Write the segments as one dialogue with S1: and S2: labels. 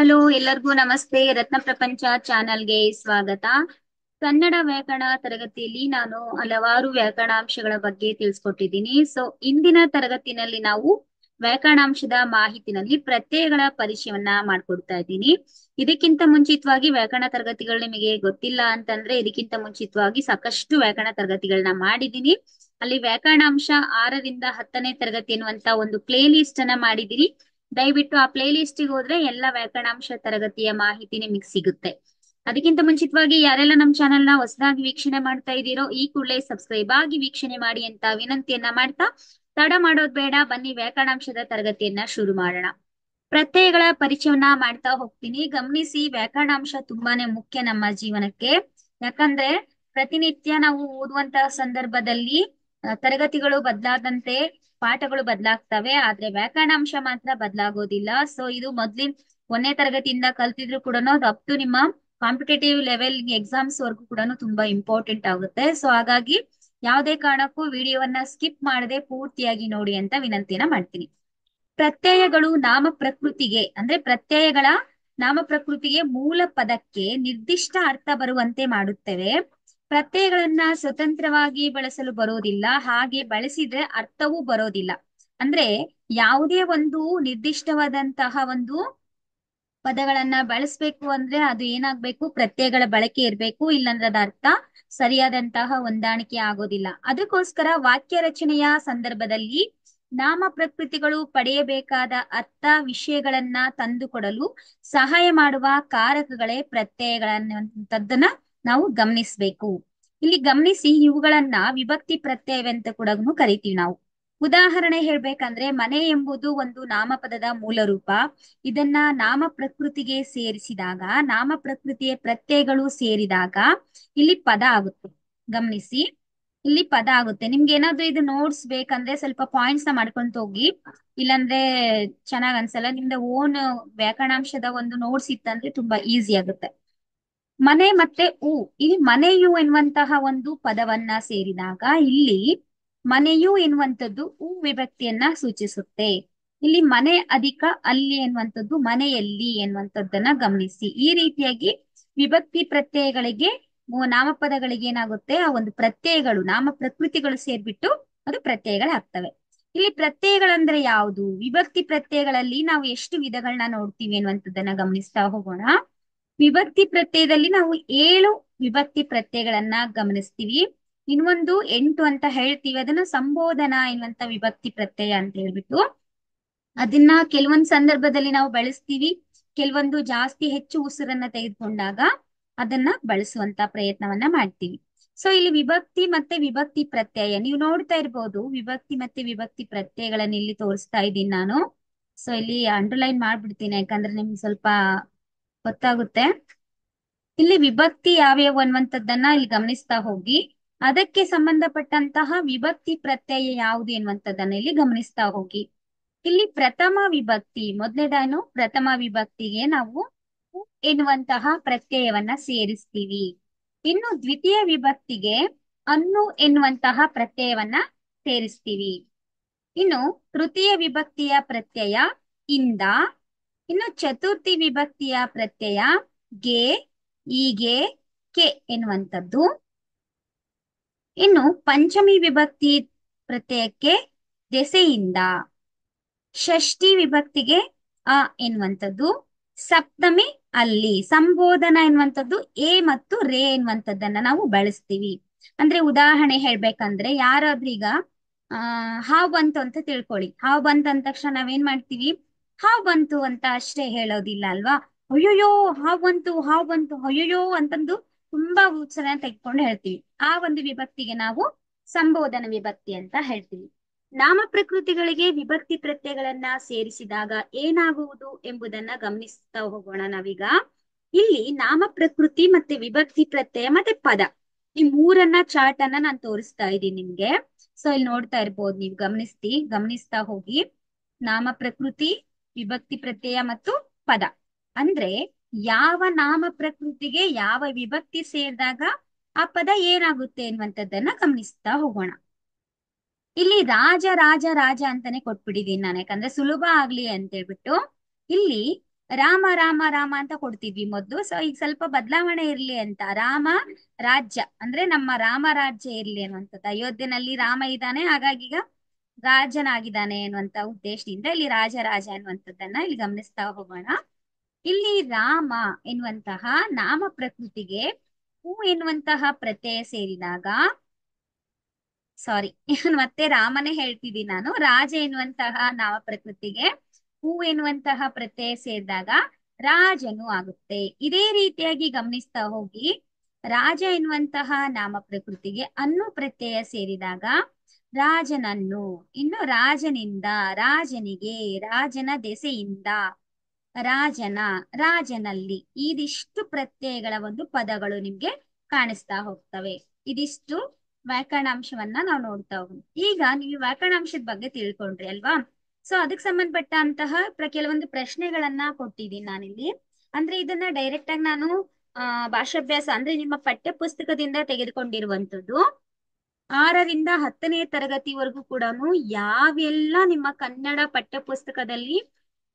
S1: Hello, ಎಲ್ಲರಿಗೂ ನಮಸ್ತೆ. ರತ್ನ ಪ್ರಪಂಚ ಚಾನಲ್ಗೆ ಸ್ವಾಗತ. ಕನ್ನಡ ವ್ಯಾಕರಣ ತರಗತಿಯಲ್ಲಿ ನಾನು ಹಲವಾರು ವ್ಯಾಕರಣಾಂಶಗಳ ಬಗ್ಗೆ ತಿಳಿಸ್ಕೊಟ್ಟಿದ್ದೀನಿ. ಇಂದಿನ ತರಗತಿನಲ್ಲಿ ನಾವು ವ್ಯಾಕರಣಾಂಶದ ಮಾಹಿತಿನಲ್ಲಿ ಪ್ರತ್ಯಯಗಳ ಪರಿಚಯವನ್ನ ಮಾಡ್ಕೊಡ್ತಾ ಇದ್ದೀನಿ. ಇದಕ್ಕಿಂತ ಮುಂಚಿತವಾಗಿ ವ್ಯಾಕರಣ ತರಗತಿಗಳು ನಿಮಗೆ ಗೊತ್ತಿಲ್ಲ ಅಂತಂದ್ರೆ ಇದಕ್ಕಿಂತ ಮುಂಚಿತವಾಗಿ ಸಾಕಷ್ಟು ವ್ಯಾಕರಣ ತರಗತಿಗಳನ್ನ ಮಾಡಿದ್ದೀನಿ. ಅಲ್ಲಿ ವ್ಯಾಕರಣಾಂಶ 6ರಿಂದ 10ನೇ ತರಗತಿ ಎನ್ನುವಂತ ಒಂದು ಪ್ಲೇ ಲಿಸ್ಟ್ ಅನ್ನ ಮಾಡಿದ್ದೀನಿ. ದಯವಿಟ್ಟು ಆ ಪ್ಲೇ ಲಿಸ್ಟಿಗೆ ಹೋದ್ರೆ ಎಲ್ಲ ವ್ಯಾಕರಣಾಂಶ ತರಗತಿಯ ಮಾಹಿತಿ ನಿಮಗೆ ಸಿಗುತ್ತೆ. ಅದಕ್ಕಿಂತ ಮುಂಚಿತವಾಗಿ ಯಾರೆಲ್ಲ ನಮ್ಮ ಚಾನೆಲ್ ನ ಹೊಸದಾಗಿ ವೀಕ್ಷಣೆ ಮಾಡ್ತಾ ಇದ್ದೀರೋ ಈ ಕೂಡಲೇ ಸಬ್ಸ್ಕ್ರೈಬ್ ಆಗಿ ವೀಕ್ಷಣೆ ಮಾಡಿ ಅಂತ ವಿನಂತಿಯನ್ನ ಮಾಡ್ತಾ, ತಡ ಮಾಡೋದ್ ಬೇಡ, ಬನ್ನಿ ವ್ಯಾಕರಣಾಂಶದ ತರಗತಿಯನ್ನ ಶುರು ಮಾಡೋಣ. ಪ್ರತ್ಯಯಗಳ ಪರಿಚಯವನ್ನ ಮಾಡ್ತಾ ಹೋಗ್ತೀನಿ. ಗಮನಿಸಿ, ವ್ಯಾಕರಣಾಂಶ ತುಂಬಾನೇ ಮುಖ್ಯ ನಮ್ಮ ಜೀವನಕ್ಕೆ. ಯಾಕಂದ್ರೆ ಪ್ರತಿನಿತ್ಯ ನಾವು ಓದುವಂತಹ ಸಂದರ್ಭದಲ್ಲಿ ತರಗತಿಗಳು ಬದಲಾದಂತೆ ಪಾಠಗಳು ಬದಲಾಗ್ತವೆ, ಆದ್ರೆ ವ್ಯಾಕರಣಾಂಶ ಮಾತ್ರ ಬದಲಾಗೋದಿಲ್ಲ. ಇದು ಮೊದ್ಲಿನ 1ನೇ ತರಗತಿಯಿಂದ ಕಲ್ತಿದ್ರು ಕೂಡ ಅದು ಅಪ್ ಟು ನಿಮ್ಮ ಕಾಂಪಿಟೇಟಿವ್ ಲೆವೆಲ್ ಎಕ್ಸಾಮ್ಸ್ ವರ್ಗು ಕೂಡ ತುಂಬಾ ಇಂಪಾರ್ಟೆಂಟ್ ಆಗುತ್ತೆ. ಹಾಗಾಗಿ ಯಾವುದೇ ಕಾರಣಕ್ಕೂ ವಿಡಿಯೋವನ್ನ ಸ್ಕಿಪ್ ಮಾಡದೆ ಪೂರ್ತಿಯಾಗಿ ನೋಡಿ ಅಂತ ವಿನಂತಿಯನ್ನ ಮಾಡ್ತೀನಿ. ಪ್ರತ್ಯಯಗಳು ನಾಮ ಪ್ರಕೃತಿಗೆ ಅಂದ್ರೆ ಪ್ರತ್ಯಯಗಳ ನಾಮ ಪ್ರಕೃತಿಗೆ ಮೂಲ ಪದಕ್ಕೆ ನಿರ್ದಿಷ್ಟ ಅರ್ಥ ಬರುವಂತೆ ಮಾಡುತ್ತವೆ. ಪ್ರತ್ಯಯಗಳನ್ನ ಸ್ವತಂತ್ರವಾಗಿ ಬಳಸಲು ಬರೋದಿಲ್ಲ, ಹಾಗೆ ಬಳಸಿದ್ರೆ ಅರ್ಥವೂ ಬರೋದಿಲ್ಲ. ಅಂದ್ರೆ ಯಾವುದೇ ಒಂದು ನಿರ್ದಿಷ್ಟವಾದಂತಹ ಒಂದು ಪದಗಳನ್ನ ಬಳಸ್ಬೇಕು ಅಂದ್ರೆ ಅದು ಏನಾಗ್ಬೇಕು, ಪ್ರತ್ಯಯಗಳ ಬಳಕೆ ಇರ್ಬೇಕು. ಇಲ್ಲಾಂದ್ರೆ ಅದ ಅರ್ಥ ಸರಿಯಾದಂತಹ ಹೊಂದಾಣಿಕೆ ಆಗೋದಿಲ್ಲ. ಅದಕ್ಕೋಸ್ಕರ ವಾಕ್ಯ ರಚನೆಯ ಸಂದರ್ಭದಲ್ಲಿ ನಾಮ ಪ್ರಕೃತಿಗಳು ಪಡೆಯಬೇಕಾದ ಅರ್ಥ ವಿಷಯಗಳನ್ನ ತಂದುಕೊಡಲು ಸಹಾಯ ಮಾಡುವ ಕಾರಕಗಳೇ ಪ್ರತ್ಯಯಗಳನ್ನಂತದ್ದನ್ನ ನಾವು ಗಮನಿಸ್ಬೇಕು. ಇಲ್ಲಿ ಗಮನಿಸಿ, ಇವುಗಳನ್ನ ವಿಭಕ್ತಿ ಪ್ರತ್ಯಯವೆಂತ ಕೂಡ ಕರಿತೀವಿ ನಾವು. ಉದಾಹರಣೆ ಹೇಳ್ಬೇಕಂದ್ರೆ, ಮನೆ ಎಂಬುದು ಒಂದು ನಾಮಪದದ ಮೂಲ ರೂಪ. ಇದನ್ನ ನಾಮ ಪ್ರಕೃತಿಗೆ ಸೇರಿಸಿದಾಗ, ನಾಮ ಪ್ರಕೃತಿಯ ಪ್ರತ್ಯಯಗಳು ಸೇರಿದಾಗ ಇಲ್ಲಿ ಪದ ಆಗುತ್ತೆ. ಗಮನಿಸಿ, ಇಲ್ಲಿ ಪದ ಆಗುತ್ತೆ. ನಿಮ್ಗೆ ಏನಾದ್ರು ಇದು ನೋಟ್ಸ್ ಬೇಕಂದ್ರೆ ಸ್ವಲ್ಪ ಪಾಯಿಂಟ್ಸ್ ನ ಮಾಡ್ಕೊಂತ ಹೋಗಿ, ಇಲ್ಲಾಂದ್ರೆ ಚೆನ್ನಾಗ್ ಅನ್ಸಲ್ಲ. ನಿಮ್ದ ಓನ್ ವ್ಯಾಕರಣಾಂಶದ ಒಂದು ನೋಟ್ಸ್ ಇತ್ತಂದ್ರೆ ತುಂಬಾ ಈಸಿ ಆಗುತ್ತೆ. ಮನೆ ಮತ್ತೆ ಹೂ, ಇಲ್ಲಿ ಮನೆಯು ಎನ್ನುವಂತಹ ಒಂದು ಪದವನ್ನ ಸೇರಿದಾಗ ಇಲ್ಲಿ ಮನೆಯು ಎನ್ನುವಂಥದ್ದು ಹೂ ವಿಭಕ್ತಿಯನ್ನ ಸೂಚಿಸುತ್ತೆ. ಇಲ್ಲಿ ಮನೆ ಅಧಿಕ ಅಲ್ಲಿ ಎನ್ನುವಂಥದ್ದು ಮನೆಯಲ್ಲಿ ಎನ್ನುವಂಥದ್ದನ್ನ ಗಮನಿಸಿ. ಈ ರೀತಿಯಾಗಿ ವಿಭಕ್ತಿ ಪ್ರತ್ಯಯಗಳಿಗೆ ನಾಮಪದಗಳಿಗೆ ಏನಾಗುತ್ತೆ, ಆ ಒಂದು ಪ್ರತ್ಯಯಗಳು ನಾಮ ಪ್ರಕೃತಿಗಳು ಸೇರ್ಬಿಟ್ಟು ಅದು ಪ್ರತ್ಯಯಗಳಾಗ್ತವೆ. ಇಲ್ಲಿ ಪ್ರತ್ಯಯಗಳಂದ್ರೆ ಯಾವುದು, ವಿಭಕ್ತಿ ಪ್ರತ್ಯಯಗಳಲ್ಲಿ ನಾವು ಎಷ್ಟು ವಿಧಗಳನ್ನ ನೋಡ್ತೀವಿ ಅನ್ನುವಂಥದ್ದನ್ನ ಗಮನಿಸ್ತಾ ಹೋಗೋಣ. ವಿಭಕ್ತಿ ಪ್ರತ್ಯಯದಲ್ಲಿ ನಾವು 7 ವಿಭಕ್ತಿ ಪ್ರತ್ಯಯಗಳನ್ನ ಗಮನಿಸ್ತೀವಿ. ಇನ್ನೊಂದು 8 ಅಂತ ಹೇಳ್ತೀವಿ. ಅದನ್ನ ಸಂಬೋಧನಾ ಎನ್ನುವಂತ ವಿಭಕ್ತಿ ಪ್ರತ್ಯಯ ಅಂತ ಹೇಳ್ಬಿಟ್ಟು ಅದನ್ನ ಕೆಲವೊಂದು ಸಂದರ್ಭದಲ್ಲಿ ನಾವು ಬಳಸ್ತೀವಿ. ಕೆಲವೊಂದು ಜಾಸ್ತಿ ಹೆಚ್ಚು ಉಸಿರನ್ನ ತೆಗೆದುಕೊಂಡಾಗ ಅದನ್ನ ಬಳಸುವಂತ ಪ್ರಯತ್ನವನ್ನ ಮಾಡ್ತೀವಿ. ಇಲ್ಲಿ ವಿಭಕ್ತಿ ಮತ್ತೆ ವಿಭಕ್ತಿ ಪ್ರತ್ಯಯ ನೀವು ನೋಡ್ತಾ ಇರ್ಬೋದು. ವಿಭಕ್ತಿ ಮತ್ತೆ ವಿಭಕ್ತಿ ಪ್ರತ್ಯಯಗಳನ್ನ ಇಲ್ಲಿ ತೋರಿಸ್ತಾ ಇದ್ದೀನಿ ನಾನು. ಇಲ್ಲಿ ಅಂಡರ್ಲೈನ್ ಮಾಡ್ಬಿಡ್ತೀನಿ, ಯಾಕಂದ್ರೆ ನಿಮ್ಗೆ ಸ್ವಲ್ಪ ಗೊತ್ತಾಗುತ್ತೆ. ಇಲ್ಲಿ ವಿಭಕ್ತಿ ಯಾವ್ಯಾವ ಅನ್ನುವಂಥದ್ದನ್ನ ಇಲ್ಲಿ ಗಮನಿಸ್ತಾ ಹೋಗಿ, ಅದಕ್ಕೆ ಸಂಬಂಧಪಟ್ಟಂತಹ ವಿಭಕ್ತಿ ಪ್ರತ್ಯಯ ಯಾವುದು ಎನ್ನುವಂಥದ್ದನ್ನ ಇಲ್ಲಿ ಗಮನಿಸ್ತಾ ಹೋಗಿ. ಇಲ್ಲಿ ಪ್ರಥಮ ವಿಭಕ್ತಿ, ಮೊದಲನೇದಾನು ಪ್ರಥಮ ವಿಭಕ್ತಿಗೆ ನಾವು ಉ ಎನ್ನುವಂತಹ ಪ್ರತ್ಯಯವನ್ನ ಸೇರಿಸ್ತೀವಿ. ಇನ್ನು ದ್ವಿತೀಯ ವಿಭಕ್ತಿಗೆ ಅನ್ನು ಎನ್ನುವಂತಹ ಪ್ರತ್ಯಯವನ್ನ ಸೇರಿಸ್ತೀವಿ. ಇನ್ನು ತೃತೀಯ ವಿಭಕ್ತಿಯ ಪ್ರತ್ಯಯ ಇಂದ. ಇನ್ನು ಚತುರ್ಥಿ ವಿಭಕ್ತಿಯ ಪ್ರತ್ಯಯ ಗೆ, ಈಗೆ, ಕೆ ಎನ್ನುವಂಥದ್ದು. ಇನ್ನು ಪಂಚಮಿ ವಿಭಕ್ತಿ ಪ್ರತ್ಯಯಕ್ಕೆ ದೆಸೆಯಿಂದ. ಷಷ್ಠಿ ವಿಭಕ್ತಿಗೆ ಅ ಎನ್ನುವಂಥದ್ದು. ಸಪ್ತಮಿ ಅಲ್ಲಿ. ಸಂಬೋಧನಾ ಎನ್ನುವಂಥದ್ದು ಎ ಮತ್ತು ರೇ ಎನ್ನುವಂಥದ್ದನ್ನ ನಾವು ಬಳಸ್ತೀವಿ. ಅಂದ್ರೆ ಉದಾಹರಣೆ ಹೇಳ್ಬೇಕಂದ್ರೆ, ಯಾರಾದ್ರೂ ಈಗ ಹಾವು ಬಂತು ಅಂತ ತಿಳ್ಕೊಳ್ಳಿ. ಹಾವು ಬಂತ ಅಂದ ತಕ್ಷಣ ನಾವೇನ್ ಮಾಡ್ತೀವಿ, ಹಾವು ಬಂತು ಅಂತ ಅಷ್ಟೇ ಹೇಳೋದಿಲ್ಲ ಅಲ್ವಾ. ಅಯ್ಯೋಯ್ಯೋ ಹಾವು ಬಂತು, ಹಾವು ಬಂತು, ಅಯ್ಯೋಯ್ಯೋ ಅಂತಂದು ತುಂಬಾ ಉತ್ಸಾಹ ತೆಗೆದುಕೊಂಡು ಹೇಳ್ತೀವಿ. ಆ ಒಂದು ವಿಭಕ್ತಿಗೆ ನಾವು ಸಂಬೋಧನ ವಿಭಕ್ತಿ ಅಂತ ಹೇಳ್ತೀವಿ. ನಾಮ ಪ್ರಕೃತಿಗಳಿಗೆ ವಿಭಕ್ತಿ ಪ್ರತ್ಯಯಗಳನ್ನ ಸೇರಿಸಿದಾಗ ಏನಾಗುವುದು ಎಂಬುದನ್ನ ಗಮನಿಸ್ತಾ ಹೋಗೋಣ ನಾವೀಗ. ಇಲ್ಲಿ ನಾಮ ಪ್ರಕೃತಿ ಮತ್ತೆ ವಿಭಕ್ತಿ ಪ್ರತ್ಯಯ ಮತ್ತೆ ಪದ, ಈ ಮೂರನ್ನ ಚಾರ್ಟ್ ಅನ್ನ ನಾನು ತೋರಿಸ್ತಾ ಇದ್ದೀನಿ ನಿಮ್ಗೆ. ಇಲ್ಲಿ ನೋಡ್ತಾ ಇರ್ಬೋದು, ನೀವು ಗಮನಿಸ್ತಾ ಹೋಗಿ. ನಾಮ ಪ್ರಕೃತಿ, ವಿಭಕ್ತಿ ಪ್ರತ್ಯಯ ಮತ್ತು ಪದ ಅಂದ್ರೆ ಯಾವ ನಾಮ ಪ್ರಕೃತಿಗೆ ಯಾವ ವಿಭಕ್ತಿ ಸೇರಿದಾಗ ಆ ಪದ ಏನಾಗುತ್ತೆ ಎನ್ನುವಂಥದ್ದನ್ನ ಗಮನಿಸ್ತಾ ಹೋಗೋಣ. ಇಲ್ಲಿ ರಾಜ ರಾಜ ರಾಜ ಅಂತಾನೆ ಕೊಟ್ಬಿಟ್ಟಿದೀನಿ ನಾನು, ಯಾಕಂದ್ರೆ ಸುಲಭ ಆಗ್ಲಿ ಅಂತ ಹೇಳ್ಬಿಟ್ಟು. ಇಲ್ಲಿ ರಾಮ ರಾಮ ರಾಮ ಅಂತ ಕೊಡ್ತಿದ್ವಿ ಮೊದ್ಲು. ಸೊ ಈಗ ಸ್ವಲ್ಪ ಬದಲಾವಣೆ ಇರ್ಲಿ ಅಂತ ರಾಮ ರಾಜ್ಯ ಅಂದ್ರೆ ನಮ್ಮ ರಾಮ ರಾಜ್ಯ ಇರ್ಲಿ ಅನ್ನುವಂಥದ್ದು. ಅಯೋಧ್ಯೆನಲ್ಲಿ ರಾಮ ಇದ್ದಾನೆ, ಹಾಗಾಗಿ ಈಗ ರಾಜನಾಗಿದ್ದಾನೆ ಅನ್ನುವಂತ ಉದ್ದೇಶದಿಂದ ಇಲ್ಲಿ ರಾಜ ಅನ್ನುವಂಥದ್ದನ್ನ ಇಲ್ಲಿ ಗಮನಿಸ್ತಾ ಹೋಗೋಣ. ಇಲ್ಲಿ ರಾಮ ಎನ್ನುವಂತಹ ನಾಮ ಪ್ರಕೃತಿಗೆ ಹೂ ಎನ್ನುವಂತಹ ಪ್ರತ್ಯಯ ಸೇರಿದಾಗ, ಸಾರಿ ಮತ್ತೆ ರಾಮನೇ ಹೇಳ್ತಿದ್ದೀನಿ ನಾನು, ರಾಜ ಎನ್ನುವಂತಹ ನಾಮ ಪ್ರಕೃತಿಗೆ ಹೂ ಎನ್ನುವಂತಹ ಪ್ರತ್ಯಯ ಸೇರಿದಾಗ ರಾಜನು ಆಗುತ್ತೆ. ಇದೇ ರೀತಿಯಾಗಿ ಗಮನಿಸ್ತಾ ಹೋಗಿ ರಾಜ ಎನ್ನುವಂತಹ ನಾಮ ಪ್ರಕೃತಿಗೆ ಅನ್ನು ಪ್ರತ್ಯಯ ಸೇರಿದಾಗ ರಾಜನನ್ನು, ಇನ್ನು ರಾಜನಿಂದ, ರಾಜನಿಗೆ, ರಾಜನ ದೆಸೆಯಿಂದ, ರಾಜನ, ರಾಜನಲ್ಲಿ, ಇದಿಷ್ಟು ಪ್ರತ್ಯಯಗಳ ಒಂದು ಪದಗಳು ನಿಮ್ಗೆ ಕಾಣಿಸ್ತಾ ಹೋಗ್ತವೆ. ಇದಿಷ್ಟು ವ್ಯಾಕರಣಾಂಶವನ್ನ ನಾವು ನೋಡ್ತಾ ಹೋಗೋಣ. ಈಗ ನೀವು ವ್ಯಾಕರಣಾಂಶದ ಬಗ್ಗೆ ತಿಳ್ಕೊಂಡ್ರಿ ಅಲ್ವಾ? ಸೊ ಅದಕ್ಕೆ ಸಂಬಂಧಪಟ್ಟಂತಹ ಕೆಲವೊಂದು ಪ್ರಶ್ನೆಗಳನ್ನ ಕೊಟ್ಟಿದ್ದೀನಿ ನಾನಿಲ್ಲಿ. ಅಂದ್ರೆ ಇದನ್ನ ಡೈರೆಕ್ಟ್ ಆಗಿ ನಾನು ಭಾಷಾಭ್ಯಾಸ ಅಂದ್ರೆ ನಿಮ್ಮ ಪಠ್ಯ ಪುಸ್ತಕದಿಂದ ತೆಗೆದುಕೊಂಡಿರುವಂತದ್ದು. 6ರಿಂದ 10ನೇ ತರಗತಿವರೆಗೂ ಕೂಡ ಯಾವೆಲ್ಲ ನಿಮ್ಮ ಕನ್ನಡ ಪಠ್ಯ ಪುಸ್ತಕದಲ್ಲಿ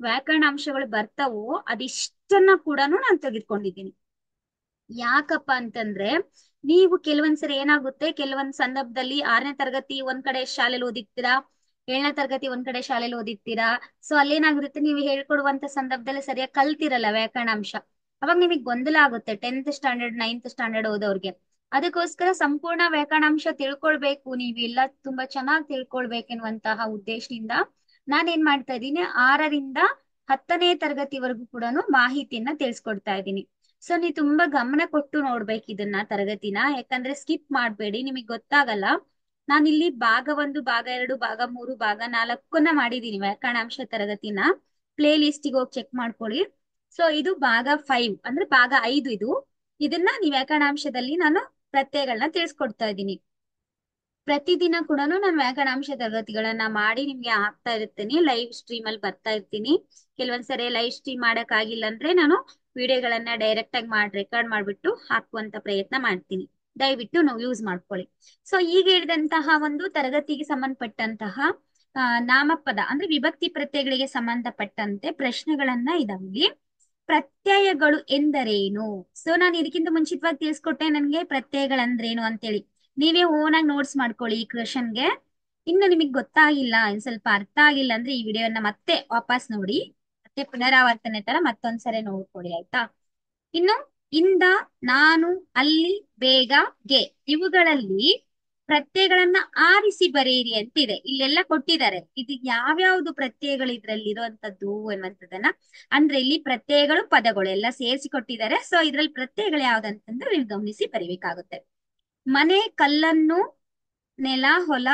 S1: ವ್ಯಾಕರಣಾಂಶಗಳು ಬರ್ತಾವೋ ಅದಿಷ್ಟನ್ನ ಕೂಡ ನಾನು ತೆಗೆದುಕೊಂಡಿದ್ದೀನಿ. ಯಾಕಪ್ಪ ಅಂತಂದ್ರೆ ನೀವು ಕೆಲವೊಂದ್ಸರಿ ಏನಾಗುತ್ತೆ, ಕೆಲವೊಂದ್ ಸಂದರ್ಭದಲ್ಲಿ 6ನೇ ತರಗತಿ ಒಂದ್ ಕಡೆ ಶಾಲೆಯಲ್ಲಿ ಓದಿರ್ತೀರಾ, 7ನೇ ತರಗತಿ ಒಂದ್ ಕಡೆ ಶಾಲೆಯಲ್ಲಿ ಓದಿರ್ತೀರಾ. ಸೊ ಅಲ್ಲೇನಾಗಿರುತ್ತೆ, ನೀವು ಹೇಳ್ಕೊಡುವಂತ ಸಂದರ್ಭದಲ್ಲಿ ಸರಿಯಾಗಿ ಕಲ್ತಿರಲ್ಲ ವ್ಯಾಕರಣಾಂಶ. ಅವಾಗ ನಿಮಗೆ ಗೊಂದಲ ಆಗುತ್ತೆ 10th ಸ್ಟ್ಯಾಂಡರ್ಡ್ 9th ಸ್ಟ್ಯಾಂಡರ್ಡ್ ಓದೋರ್ಗೆ. ಅದಕ್ಕೋಸ್ಕರ ಸಂಪೂರ್ಣ ವ್ಯಾಕರಣಾಂಶ ತಿಳ್ಕೊಳ್ಬೇಕು, ನೀವೆಲ್ಲ ತುಂಬಾ ಚೆನ್ನಾಗಿ ತಿಳ್ಕೊಳ್ಬೇಕೆನ್ನುವಂತಹ ಉದ್ದೇಶದಿಂದ ನಾನೇನ್ ಮಾಡ್ತಾ ಇದ್ದೀನಿ, 6ರಿಂದ 10ನೇ ತರಗತಿವರೆಗೂ ಕೂಡ ಮಾಹಿತಿಯನ್ನ ತಿಳಿಸ್ಕೊಡ್ತಾ ಇದ್ದೀನಿ. ಸೊ ನೀವು ತುಂಬಾ ಗಮನ ಕೊಟ್ಟು ನೋಡ್ಬೇಕು ಇದನ್ನ ತರಗತಿನ, ಯಾಕಂದ್ರೆ ಸ್ಕಿಪ್ ಮಾಡ್ಬೇಡಿ, ನಿಮಗೆ ಗೊತ್ತಾಗಲ್ಲ. ನಾನಿಲ್ಲಿ ಭಾಗ 1, ಭಾಗ 2, ಭಾಗ 3, ಭಾಗ 4 ಮಾಡಿದೀನಿ ವ್ಯಾಕರಣಾಂಶ ತರಗತಿನ. ಪ್ಲೇ ಲಿಸ್ಟಿಗೆ ಹೋಗಿ ಚೆಕ್ ಮಾಡ್ಕೊಳ್ಳಿ. ಸೊ ಇದು ಭಾಗ 5 ಅಂದ್ರೆ ಭಾಗ 5 ಇದು. ಇದನ್ನ ನೀವು ವ್ಯಾಕರಣಾಂಶದಲ್ಲಿ ನಾನು ಪ್ರತ್ಯಯಗಳನ್ನ ತಿಳಿಸ್ಕೊಡ್ತಾ ಇದ್ದೀನಿ. ಪ್ರತಿದಿನ ಕೂಡ ನಾನು ವ್ಯಾಕರಣಾಂಶ ತರಗತಿಗಳನ್ನ ಮಾಡಿ ನಿಮ್ಗೆ ಹಾಕ್ತಾ ಇರ್ತೀನಿ, ಲೈವ್ ಸ್ಟ್ರೀಮ್ ಅಲ್ಲಿ ಬರ್ತಾ ಇರ್ತೀನಿ. ಕೆಲವೊಂದ್ಸರಿ ಲೈವ್ ಸ್ಟ್ರೀಮ್ ಮಾಡಕ್ ಆಗಿಲ್ಲ ಅಂದ್ರೆ ನಾನು ವಿಡಿಯೋಗಳನ್ನ ಡೈರೆಕ್ಟ್ ಆಗಿ ರೆಕಾರ್ಡ್ ಮಾಡ್ಬಿಟ್ಟು ಹಾಕುವಂತ ಪ್ರಯತ್ನ ಮಾಡ್ತೀನಿ. ದಯವಿಟ್ಟು ನಾವು ಯೂಸ್ ಮಾಡ್ಕೊಳ್ಳಿ. ಸೊ ಈಗ ಹೇಳಿದಂತಹ ಒಂದು ತರಗತಿಗೆ ಸಂಬಂಧಪಟ್ಟಂತಹ ನಾಮಪದ ಅಂದ್ರೆ ವಿಭಕ್ತಿ ಪ್ರತ್ಯಯಗಳಿಗೆ ಸಂಬಂಧಪಟ್ಟಂತೆ ಪ್ರಶ್ನೆಗಳನ್ನ ಇದಾವೆ. ಪ್ರತ್ಯಯಗಳು ಎಂದರೇನು? ಸೊ ನಾನು ಇದಕ್ಕಿಂತ ಮುಂಚಿತವಾಗಿ ತಿಳಿಸ್ಕೊಟ್ಟೆ ನನ್ಗೆ ಪ್ರತ್ಯಯಗಳಂದ್ರೇನು ಅಂತೇಳಿ. ನೀವೇ ಓನಾಗಿ ನೋಟ್ಸ್ ಮಾಡ್ಕೊಳ್ಳಿ ಈ ಕ್ವೆಶನ್ಗೆ. ಇನ್ನು ನಿಮಗೆ ಗೊತ್ತಾಗಿಲ್ಲ, ಇನ್ ಸ್ವಲ್ಪ ಅರ್ಥ ಆಗಿಲ್ಲ ಅಂದ್ರೆ ಈ ವಿಡಿಯೋನ ಮತ್ತೆ ವಾಪಸ್ ನೋಡಿ, ಮತ್ತೆ ಪುನರಾವರ್ತನೆ ತರ ಮತ್ತೊಂದ್ಸರಿ ನೋಡ್ಕೊಳ್ಳಿ, ಆಯ್ತಾ? ಇನ್ನು ಇಂದ, ನಾನು, ಅಲ್ಲಿ, ಬೇಗ, ಗೆ ಇವುಗಳಲ್ಲಿ ಪ್ರತ್ಯಯಗಳನ್ನ ಆರಿಸಿ ಬರೆಯಿರಿ ಅಂತಿದೆ. ಇಲ್ಲೆಲ್ಲ ಕೊಟ್ಟಿದ್ದಾರೆ, ಇದು ಯಾವ್ಯಾವ್ದು ಪ್ರತ್ಯಯಗಳು ಇದ್ರಲ್ಲಿ ಇರುವಂತದ್ದು ಎನ್ನುವಂಥದ್ದನ್ನ. ಅಂದ್ರೆ ಇಲ್ಲಿ ಪ್ರತ್ಯಯಗಳು ಪದಗಳು ಎಲ್ಲ ಸೇರಿಸಿ ಕೊಟ್ಟಿದ್ದಾರೆ. ಸೊ ಇದ್ರಲ್ಲಿ ಪ್ರತ್ಯಯಗಳು ಯಾವ್ದಂತಂದ್ರೆ ನೀವು ಗಮನಿಸಿ ಬರಿಬೇಕಾಗುತ್ತೆ. ಮನೆ, ಕಲ್ಲನ್ನು, ನೆಲ, ಹೊಲ,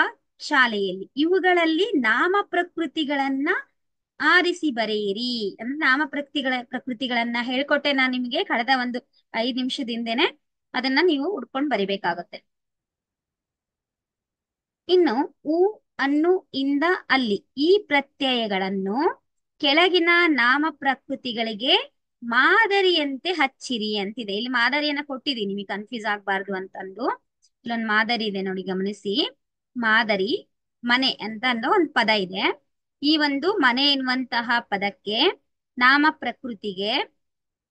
S1: ಶಾಲೆಯಲ್ಲಿ ಇವುಗಳಲ್ಲಿ ನಾಮ ಪ್ರಕೃತಿಗಳನ್ನ ಆರಿಸಿ ಬರೆಯಿರಿ. ಅಂದ್ರೆ ನಾಮ ಪ್ರಕೃತಿಗಳನ್ನ ಹೇಳ್ಕೊಟ್ಟೆ ನಾನು ನಿಮ್ಗೆ ಕಳೆದ ಒಂದು 5 ನಿಮಿಷದಿಂದೇನೆ. ಅದನ್ನ ನೀವು ಹುಡ್ಕೊಂಡು ಬರಿಬೇಕಾಗುತ್ತೆ. ಇನ್ನು ಉ, ಅನ್ನು, ಇಂದ, ಅಲ್ಲಿ ಈ ಪ್ರತ್ಯಯಗಳನ್ನು ಕೆಳಗಿನ ನಾಮ ಪ್ರಕೃತಿಗಳಿಗೆ ಮಾದರಿಯಂತೆ ಹಚ್ಚಿರಿ ಅಂತಿದೆ. ಇಲ್ಲಿ ಮಾದರಿಯನ್ನ ಕೊಟ್ಟಿದ್ದೀನಿ, ನಿಮಗೆ ಕನ್ಫ್ಯೂಸ್ ಆಗ್ಬಾರ್ದು ಅಂತಂದು. ಇಲ್ಲೊಂದು ಮಾದರಿ ಇದೆ ನೋಡಿ, ಗಮನಿಸಿ. ಮಾದರಿ, ಮನೆ ಅಂತ ಅನ್ನೋ ಒಂದು ಪದ ಇದೆ. ಈ ಒಂದು ಮನೆ ಎನ್ನುವಂತಹ ಪದಕ್ಕೆ ನಾಮ ಪ್ರಕೃತಿಗೆ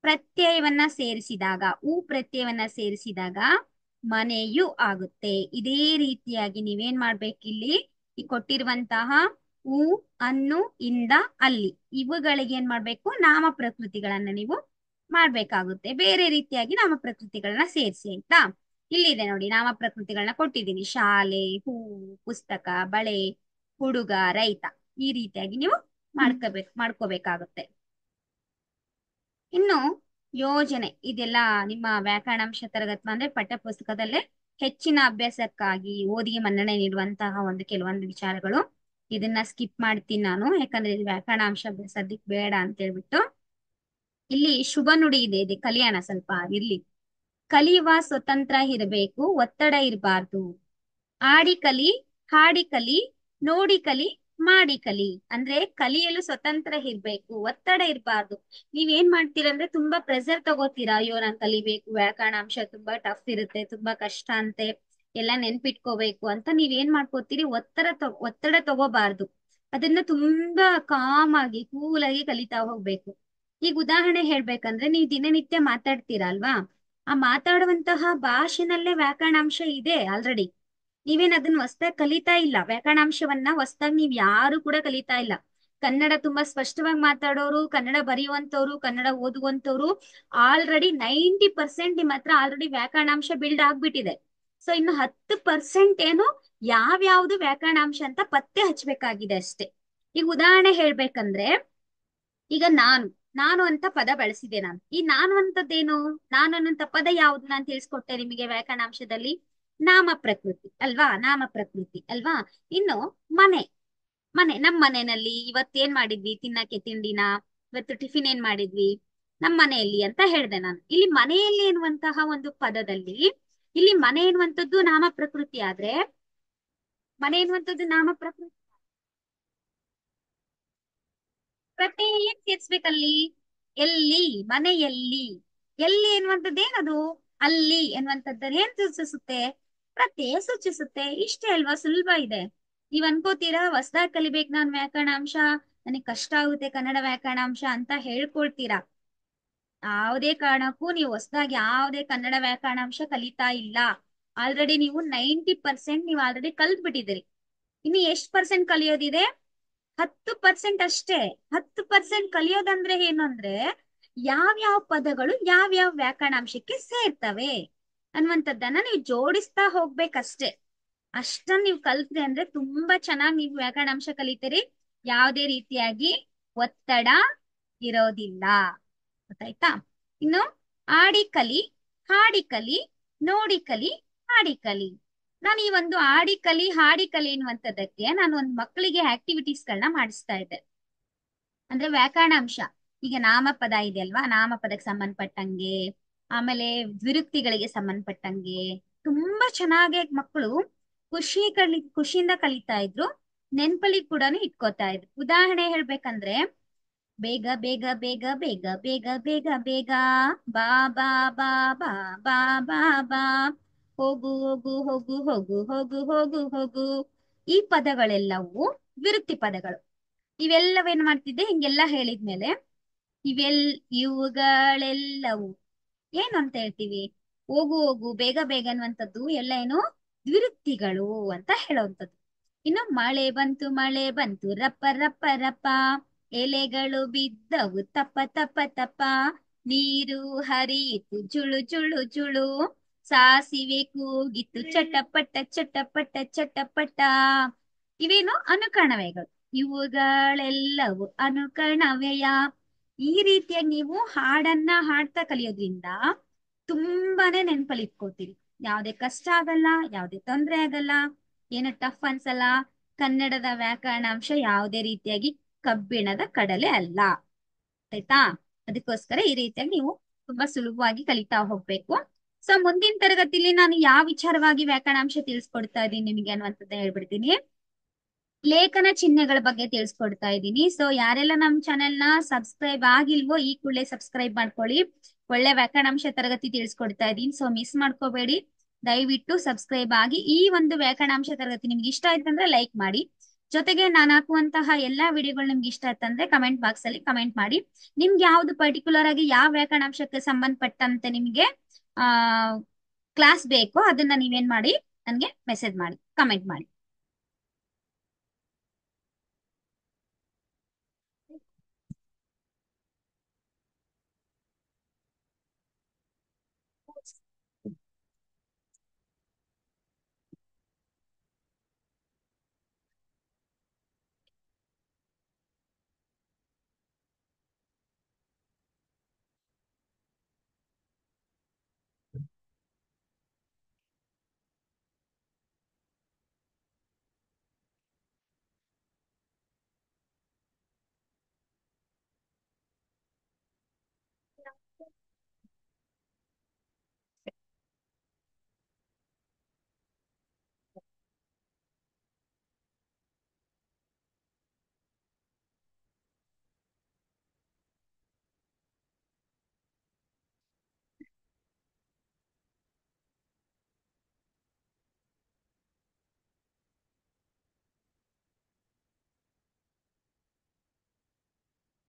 S1: ಪ್ರತ್ಯಯವನ್ನ ಸೇರಿಸಿದಾಗ, ಪ್ರತ್ಯಯವನ್ನ ಸೇರಿಸಿದಾಗ ಮನೆಯು ಆಗುತ್ತೆ. ಇದೇ ರೀತಿಯಾಗಿ ನೀವೇನ್ ಮಾಡ್ಬೇಕಿಲ್ಲಿ, ಈ ಕೊಟ್ಟಿರುವಂತಹ ಉ, ಅನ್ನು, ಇಂದ, ಅಲ್ಲಿ ಇವುಗಳಿಗೆ ಏನ್ ಮಾಡ್ಬೇಕು, ನಾಮ ಪ್ರಕೃತಿಗಳನ್ನ ನೀವು ಮಾಡ್ಬೇಕಾಗುತ್ತೆ. ಬೇರೆ ರೀತಿಯಾಗಿ ನಾಮ ಪ್ರಕೃತಿಗಳನ್ನ ಸೇರಿಸಿ, ಆಯ್ತಾ? ಇಲ್ಲಿದೆ ನೋಡಿ, ನಾಮ ಪ್ರಕೃತಿಗಳನ್ನ ಕೊಟ್ಟಿದ್ದೀನಿ. ಶಾಲೆ, ಹೂ, ಪುಸ್ತಕ, ಬಳೆ, ಹುಡುಗ, ರೈತ. ಈ ರೀತಿಯಾಗಿ ನೀವು ಮಾಡ್ಕೋಬೇಕಾಗುತ್ತೆ. ಇನ್ನು ಯೋಜನೆ, ಇದೆಲ್ಲ ನಿಮ್ಮ ವ್ಯಾಕರಣಾಂಶ ತರಗತಿ ಅಂದ್ರೆ ಪಠ್ಯ ಪುಸ್ತಕದಲ್ಲೇ ಹೆಚ್ಚಿನ ಅಭ್ಯಾಸಕ್ಕಾಗಿ ಓದಿಗೆ ಮನ್ನಣೆ ನೀಡುವಂತಹ ಒಂದು ಕೆಲವೊಂದು ವಿಚಾರಗಳು. ಇದನ್ನ ಸ್ಕಿಪ್ ಮಾಡ್ತೀನಿ ನಾನು, ಯಾಕಂದ್ರೆ ಇದು ವ್ಯಾಕರಣಾಂಶ ಸದ್ಯಕ್ಕೆ ಬೇಡ ಅಂತ ಹೇಳ್ಬಿಟ್ಟು. ಇಲ್ಲಿ ಶುಭ ನುಡಿ ಇದೆ ಕಲಿಯೋಣ ಸ್ವಲ್ಪ ಇರ್ಲಿ. ಕಲಿಯುವ ಸ್ವತಂತ್ರ ಇರಬೇಕು, ಒತ್ತಡ ಇರಬಾರ್ದು. ಆಡಿ ಕಲಿ, ಹಾಡಿ ಕಲಿ, ನೋಡಿ ಕಲಿ, ಮಾಡಿ ಕಲಿ. ಅಂದ್ರೆ ಕಲಿಯಲು ಸ್ವತಂತ್ರ ಇರ್ಬೇಕು, ಒತ್ತಡ ಇರಬಾರ್ದು. ನೀವೇನ್ ಮಾಡ್ತೀರಂದ್ರೆ ತುಂಬಾ ಪ್ರೆಸರ್ ತಗೋತೀರಾ, ಅಯ್ಯೋ ನಾನ್ ಕಲಿಬೇಕು, ವ್ಯಾಕರಣಾಂಶ ತುಂಬಾ ಟಫ್ ಇರುತ್ತೆ, ತುಂಬಾ ಕಷ್ಟ ಅಂತೆ, ಎಲ್ಲ ನೆನ್ಪಿಟ್ಕೋಬೇಕು ಅಂತ ನೀವೇನ್ ಮಾಡ್ಕೋತೀರಿ, ಒತ್ತಡ ತಗೋಬಾರ್ದು. ಅದನ್ನ ತುಂಬಾ ಕಾಮ್ ಆಗಿ ಕೂಲ್ ಆಗಿ ಕಲಿತಾ ಹೋಗ್ಬೇಕು. ಈಗ ಉದಾಹರಣೆ ಹೇಳ್ಬೇಕಂದ್ರೆ ನೀವು ದಿನನಿತ್ಯ ಮಾತಾಡ್ತೀರಾ ಅಲ್ವಾ, ಆ ಮಾತಾಡುವಂತಹ ಭಾಷೆನಲ್ಲೇ ವ್ಯಾಕರಣಾಂಶ ಇದೆ ಆಲ್ರೆಡಿ. ನೀವೇನ್ ಅದನ್ನ ಹೊಸ್ದಾಗಿ ಕಲಿತಾ ಇಲ್ಲ. ವ್ಯಾಕರಣಾಂಶವನ್ನ ಹೊಸ್ದಾಗಿ ನೀವ್ ಯಾರು ಕೂಡ ಕಲಿತಾ ಇಲ್ಲ. ಕನ್ನಡ ತುಂಬಾ ಸ್ಪಷ್ಟವಾಗಿ ಮಾತಾಡೋರು, ಕನ್ನಡ ಬರೆಯುವಂತವ್ರು, ಕನ್ನಡ ಓದುವಂತವ್ರು ಆಲ್ರೆಡಿ 90% ನಿಮ್ಮ ಹತ್ರ ಆಲ್ರೆಡಿ ವ್ಯಾಕರಣಾಂಶ ಬಿಲ್ಡ್ ಆಗ್ಬಿಟ್ಟಿದೆ. ಸೊ ಇನ್ನು 10% ಏನು ಯಾವ್ಯಾವ್ದು ವ್ಯಾಕರಣಾಂಶ ಅಂತ ಪತ್ತೆ ಹಚ್ಬೇಕಾಗಿದೆ ಅಷ್ಟೇ. ಈಗ ಉದಾಹರಣೆ ಹೇಳ್ಬೇಕಂದ್ರೆ, ಈಗ ನಾನು ನಾನು ಅಂತ ಪದ ಬಳಸಿದೆ. ನಾನು ಈ ನಾನು ಅಂತದ್ದೇನು, ನಾನು ಅನ್ನೋಂಥ ಪದ ಯಾವ್ದು ನಾನು ತಿಳಿಸ್ಕೊಟ್ಟೆ ನಿಮಗೆ ವ್ಯಾಕರಣಾಂಶದಲ್ಲಿ. ನಾಮ ಪ್ರಕೃತಿ ಅಲ್ವಾ, ನಾಮ ಪ್ರಕೃತಿ ಅಲ್ವಾ. ಇನ್ನು ಮನೆ, ನಮ್ ಮನೆಯಲ್ಲಿ ಇವತ್ತೇನ್ ಮಾಡಿದ್ವಿ ತಿನ್ನಕ್ಕೆ ತಿಂಡಿನ, ಇವತ್ತು ಟಿಫಿನ್ ಏನ್ ಮಾಡಿದ್ವಿ ನಮ್ ಮನೆಯಲ್ಲಿ ಅಂತ ಹೇಳ್ದೆ ನಾನು. ಇಲ್ಲಿ ಮನೆಯಲ್ಲಿ ಎನ್ನುವಂತಹ ಒಂದು ಪದದಲ್ಲಿ, ಇಲ್ಲಿ ಮನೆ ಎನ್ನುವಂಥದ್ದು ನಾಮ ಪ್ರಕೃತಿ ಆದ್ರೆ, ಮನೆ ಎನ್ನುವಂಥದ್ದು ನಾಮ ಪ್ರಕೃತಿ ಪ್ರತ್ಯಯ ಏನ್ ಸೇರ್ಸ್ಬೇಕಲ್ಲಿ? ಎಲ್ಲಿ, ಮನೆಯಲ್ಲಿ. ಎಲ್ಲಿ ಎನ್ನುವಂಥದ್ದು ಏನದು? ಅಲ್ಲಿ ಎನ್ನುವಂಥದ್ದನ್ನ ಏನ್ ಸೂಚಿಸುತ್ತೆ? ಪ್ರತ್ಯಯ ಸೂಚಿಸುತ್ತೆ. ಇಷ್ಟೇ ಅಲ್ವಾ, ಸುಲಭ ಇದೆ. ನೀವ್ ಅನ್ಕೋತೀರಾ ಹೊಸ್ದಾಗ್ ಕಲಿಬೇಕು ನಾನ್ ವ್ಯಾಕರಣಾಂಶ, ನನಗೆ ಕಷ್ಟ ಆಗುತ್ತೆ ಕನ್ನಡ ವ್ಯಾಕರಣಾಂಶ ಅಂತ ಹೇಳ್ಕೊಳ್ತೀರಾ. ಯಾವುದೇ ಕಾರಣಕ್ಕೂ ನೀವು ಹೊಸದಾಗಿ ಯಾವುದೇ ಕನ್ನಡ ವ್ಯಾಕರಣಾಂಶ ಕಲಿತಾ ಇಲ್ಲ. ಆಲ್ರೆಡಿ ನೀವು 90% ನೀವು ಆಲ್ರೆಡಿ ಕಲ್ತ್ ಬಿಟ್ಟಿದ್ದೀರಿ. ಇನ್ನು ಎಷ್ಟು ಪರ್ಸೆಂಟ್ ಕಲಿಯೋದಿದೆ? 10% ಅಷ್ಟೇ. 10% ಕಲಿಯೋದಂದ್ರೆ ಏನು ಅಂದ್ರೆ, ಯಾವ್ಯಾವ ಪದಗಳು ಯಾವ್ಯಾವ ವ್ಯಾಕರಣಾಂಶಕ್ಕೆ ಸೇರ್ತವೆ ಅನ್ನುವಂಥದ್ದನ್ನ ನೀವು ಜೋಡಿಸ್ತಾ ಹೋಗ್ಬೇಕಷ್ಟೇ. ಅಷ್ಟನ್ನ ನೀವು ಕಲ್ತ್ರಿ ಅಂದ್ರೆ ತುಂಬಾ ಚೆನ್ನಾಗಿ ನೀವು ವ್ಯಾಕರಣಾಂಶ ಕಲಿತೀರಿ. ಯಾವುದೇ ರೀತಿಯಾಗಿ ಒತ್ತಡ ಇರೋದಿಲ್ಲ. ಗೊತ್ತಾಯ್ತಾ? ಇನ್ನು ಆಡಿ ಕಲಿ, ಹಾಡಿ ಕಲಿ, ನೋಡಿ ಕಲಿ, ಹಾಡಿ ಕಲಿ. ನಾನು ಈ ಒಂದು ಆಡಿ ಕಲಿ, ಹಾಡಿ ಕಲಿ ಎನ್ನುವಂಥದ್ದಕ್ಕೆ ನಾನು ಒಂದು ಮಕ್ಕಳಿಗೆ ಆಕ್ಟಿವಿಟೀಸ್ ಗಳನ್ನ ಮಾಡಿಸ್ತಾ ಇದ್ದೆ. ಅಂದ್ರೆ ವ್ಯಾಕರಣಾಂಶ, ಈಗ ನಾಮಪದ ಇದೆ ಅಲ್ವಾ, ನಾಮಪದಕ್ಕೆ ಸಂಬಂಧಪಟ್ಟಂಗೆ, ಆಮೇಲೆ ದ್ವಿರುಕ್ತಿಗಳಿಗೆ ಸಂಬಂಧಪಟ್ಟಂಗೆ ತುಂಬಾ ಚೆನ್ನಾಗಿ ಮಕ್ಕಳು ಖುಷಿಯಿಂದ ಕಲಿತಾ ಇದ್ರು. ನೆನ್ಪಲ್ಲಿ ಕೂಡ ಇಟ್ಕೋತಾ ಇದ್ರು. ಉದಾಹರಣೆ ಹೇಳ್ಬೇಕಂದ್ರೆ, ಬೇಗ ಬೇಗ ಬೇಗ ಬೇಗ ಬೇಗ ಬೇಗ ಬೇಗ, ಬಾ ಬಾ ಬಾ ಬಾ ಬಾ ಬಾ ಬಾ, ಹೋಗು ಹೋಗು ಹೋಗು ಹೋಗು ಹೋಗು ಹೋಗು ಹೋಗು. ಈ ಪದಗಳೆಲ್ಲವೂ ವಿರುಕ್ತಿ ಪದಗಳು. ಇವೆಲ್ಲವೇನ್ ಮಾಡ್ತಿದ್ದೆ, ಹಿಂಗೆಲ್ಲಾ ಹೇಳಿದ್ಮೇಲೆ ಇವೆಲ್ ಇವುಗಳೆಲ್ಲವೂ ಏನು ಅಂತ ಹೇಳ್ತೀವಿ? ಹೋಗು ಹೋಗು, ಬೇಗ ಬೇಗ ಅನ್ನುವಂಥದ್ದು ಎಲ್ಲ ಏನು ದ್ವಿರುಕ್ತಿಗಳು ಅಂತ ಹೇಳುವಂಥದ್ದು. ಇನ್ನು ಮಳೆ ಬಂತು ಮಳೆ ಬಂತು, ರಪ್ಪ ರಪ್ಪ ರಪ್ಪ, ಎಲೆಗಳು ಬಿದ್ದವು ತಪ್ಪ ತಪ್ಪ ತಪ್ಪ, ನೀರು ಹರಿಯಿತು ಜುಳು ಜುಳು ಜುಳು, ಸಾಸಿವೆ ಕೂಗಿತು ಚಟಪಟ ಚಟಪಟ ಚಟಪಟ. ಇವೇನು ಅನುಕರಣವೆಗಳು. ಇವುಗಳೆಲ್ಲವೂ ಅನುಕರಣವೆಯ. ಈ ರೀತಿಯಾಗಿ ನೀವು ಹಾಡನ್ನ ಹಾಡ್ತಾ ಕಲಿಯೋದ್ರಿಂದ ತುಂಬಾನೇ ನೆನ್ಪಲ್ಲಿ ಇಟ್ಕೋತೀರಿ. ಯಾವ್ದೇ ಕಷ್ಟ ಆಗಲ್ಲ, ಯಾವ್ದೇ ತೊಂದ್ರೆ ಆಗಲ್ಲ, ಏನು ಟಫ್ ಅನ್ಸಲ್ಲ. ಕನ್ನಡದ ವ್ಯಾಕರಣಾಂಶ ಯಾವುದೇ ರೀತಿಯಾಗಿ ಕಬ್ಬಿಣದ ಕಡಲೆ ಅಲ್ಲ. ಆಯ್ತಾ? ಅದಕ್ಕೋಸ್ಕರ ಈ ರೀತಿಯಾಗಿ ನೀವು ತುಂಬಾ ಸುಲಭವಾಗಿ ಕಲಿತಾ ಹೋಗ್ಬೇಕು. ಸೊ ಮುಂದಿನ ತರಗತಿಲಿ ನಾನು ಯಾವ ವಿಚಾರವಾಗಿ ವ್ಯಾಕರಣಾಂಶ ತಿಳಿಸ್ಕೊಡ್ತಾ ಇದ್ದೀನಿ ನಿಮಗೆ ಅನ್ನುವಂಥದ್ದು ಹೇಳ್ಬಿಡ್ತೀನಿ. ಲೇಖನ ಚಿಹ್ನೆಗಳ ಬಗ್ಗೆ ತಿಳಿಸ್ಕೊಡ್ತಾ ಇದ್ದೀನಿ. ಸೊ ಯಾರೆಲ್ಲ ನಮ್ಮ ಚಾನೆಲ್ ನ ಸಬ್ಸ್ಕ್ರೈಬ್ ಆಗಿಲ್ವೋ ಈ ಕೂಡಲೇ ಸಬ್ಸ್ಕ್ರೈಬ್ ಮಾಡ್ಕೊಳ್ಳಿ. ಒಳ್ಳೆ ವ್ಯಾಕರಣಾಂಶ ತರಗತಿ ತಿಳಿಸ್ಕೊಡ್ತಾ ಇದ್ದೀನಿ, ಸೊ ಮಿಸ್ ಮಾಡ್ಕೋಬೇಡಿ. ದಯವಿಟ್ಟು ಸಬ್ಸ್ಕ್ರೈಬ್ ಆಗಿ. ಈ ಒಂದು ವ್ಯಾಕರಣಾಂಶ ತರಗತಿ ನಿಮ್ಗೆ ಇಷ್ಟ ಆಯ್ತಂದ್ರೆ ಲೈಕ್ ಮಾಡಿ. ಜೊತೆಗೆ ನಾನು ಹಾಕುವಂತಹ ಎಲ್ಲಾ ವಿಡಿಯೋಗಳು ನಿಮ್ಗೆ ಇಷ್ಟ ಆಯ್ತಂದ್ರೆ ಕಮೆಂಟ್ ಬಾಕ್ಸ್ ಅಲ್ಲಿ ಕಮೆಂಟ್ ಮಾಡಿ. ನಿಮ್ಗೆ ಯಾವ್ದು ಪರ್ಟಿಕ್ಯುಲರ್ ಆಗಿ ಯಾವ ವ್ಯಾಕರಣಾಂಶಕ್ಕೆ ಸಂಬಂಧಪಟ್ಟಂತೆ ನಿಮ್ಗೆ ಆ ಕ್ಲಾಸ್ ಬೇಕೋ ಅದನ್ನ ನೀವೇನ್ ಮಾಡಿ, ನನ್ಗೆ ಮೆಸೇಜ್ ಮಾಡಿ, ಕಮೆಂಟ್ ಮಾಡಿ.